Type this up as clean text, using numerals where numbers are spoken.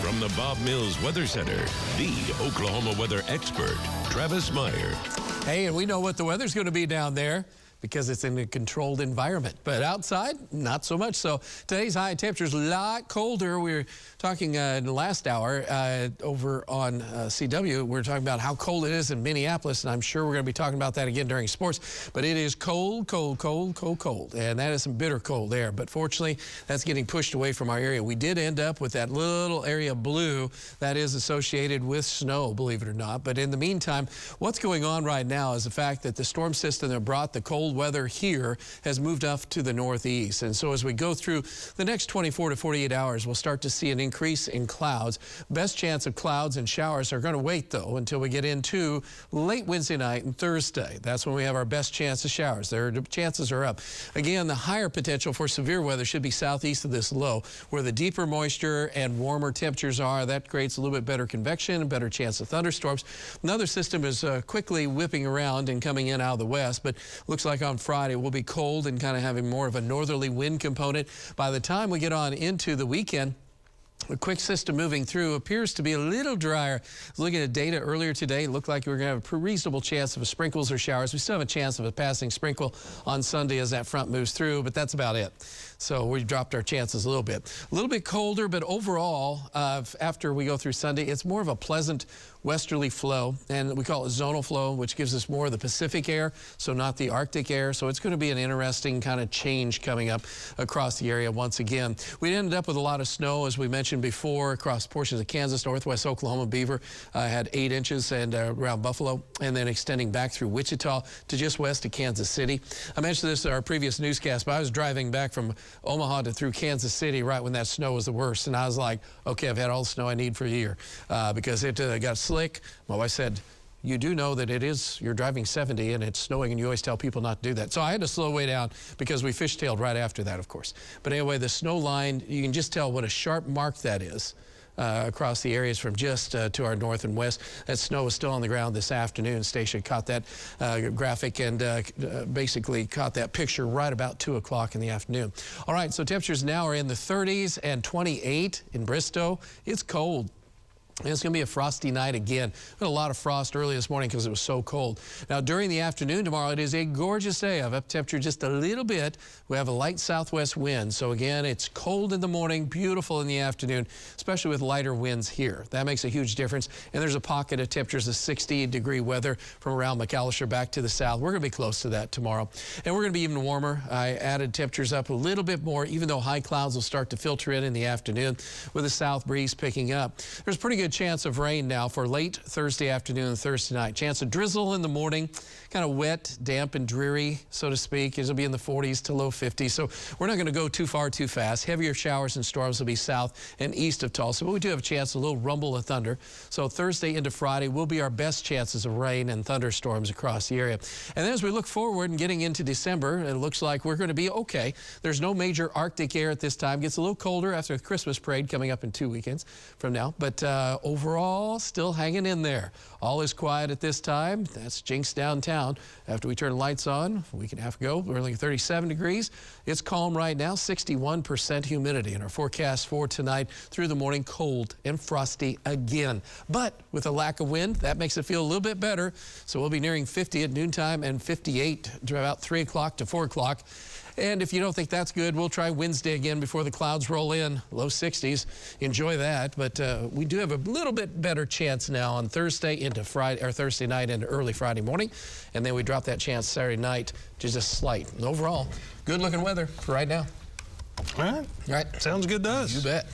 From the Bob Mills Weather Center, the Oklahoma weather expert, Travis Meyer. Hey, and we know what the weather's going to be down there because it's in a controlled environment. But outside, not so much so. Today's high temperature is a lot colder. We were talking in the last hour over on CW. We were talking about how cold it is in Minneapolis, and I'm sure we're going to be talking about that again during sports. But it is cold, cold, cold, cold, cold. And that is some bitter cold there. But fortunately, that's getting pushed away from our area. We did end up with that little area of blue that is associated with snow, believe it or not. But in the meantime, what's going on right now is the fact that the storm system that brought the cold weather here has moved up to the northeast. And so as we go through the next 24 to 48 hours, we'll start to see an increase in clouds. Best chance of clouds and showers are going to wait, though, until we get into late Wednesday night and Thursday. That's when we have our best chance of showers. The chances are up. Again, the higher potential for severe weather should be southeast of this low, where the deeper moisture and warmer temperatures are. That creates a little bit better convection, a better chance of thunderstorms. Another system is quickly whipping around and coming in out of the west, but looks like on Friday we'll be cold and kind of having more of a northerly wind component. By the time we get on into the weekend, a quick system moving through appears to be a little drier. Looking at data earlier today, it looked like we were going to have a reasonable chance of sprinkles or showers. We still have a chance of a passing sprinkle on Sunday as that front moves through, but that's about it. So we dropped our chances a little bit. A little bit colder, but overall, after we go through Sunday, it's more of a pleasant westerly flow, and we call it zonal flow, which gives us more of the Pacific air, so not the Arctic air. So it's going to be an interesting kind of change coming up across the area once again. We ended up with a lot of snow, as we mentioned before, across portions of Kansas, northwest Oklahoma. Beaver had 8 inches and around Buffalo, and then extending back through Wichita to just west of Kansas City. I mentioned this in our previous newscast, but I was driving back from Omaha to through Kansas City right when that snow was the worst, and I was like, okay, I've had all the snow I need for a year because it got slick. My wife said, you do know that you're driving 70 and it's snowing, and you always tell people not to do that. So I had to slow way down because we fishtailed right after that, of course. But anyway, the snow line, you can just tell what a sharp mark that is across the areas from just to our north and west. That snow is still on the ground this afternoon. Stacia caught that graphic and basically caught that picture right about 2 o'clock in the afternoon. All right, so temperatures now are in the 30s and 28 in Bristow. It's cold. And it's going to be a frosty night again. We had a lot of frost early this morning because it was so cold. Now, during the afternoon tomorrow, it is a gorgeous day. I've up temperature just a little bit. We have a light southwest wind. So, again, it's cold in the morning, beautiful in the afternoon, especially with lighter winds here. That makes a huge difference. And there's a pocket of temperatures of 60-degree weather from around McAllister back to the south. We're going to be close to that tomorrow. And we're going to be even warmer. I added temperatures up a little bit more, even though high clouds will start to filter in the afternoon with the south breeze picking up. There's a pretty good chance of rain now for late Thursday afternoon and Thursday night. Chance of drizzle in the morning, kind of wet, damp, and dreary, so to speak. It'll be in the 40s to low 50s. So we're not going to go too far too fast. Heavier showers and storms will be south and east of Tulsa, but we do have a chance of a little rumble of thunder. So Thursday into Friday will be our best chances of rain and thunderstorms across the area. And then as we look forward and getting into December, it looks like we're going to be okay. There's no major Arctic air at this time. Gets a little colder after the Christmas parade coming up in 2 weekends from now. But overall, still hanging in there. All is quiet at this time. That's Jinx downtown. After we turn the lights on a week and a half ago, we're only 37 degrees. It's calm right now, 61% humidity. And our forecast for tonight through the morning, cold and frosty again. But with a lack of wind, that makes it feel a little bit better. So we'll be nearing 50 at noontime and 58 to about 3 o'clock to 4 o'clock. And if you don't think that's good, we'll try Wednesday again before the clouds roll in, low 60s. Enjoy that. But we do have a little bit better chance now on Thursday into Friday, or Thursday night into early Friday morning. And then we drop that chance Saturday night to just slight. And overall, good looking weather for right now. All right. All right. Sounds good to us. You bet.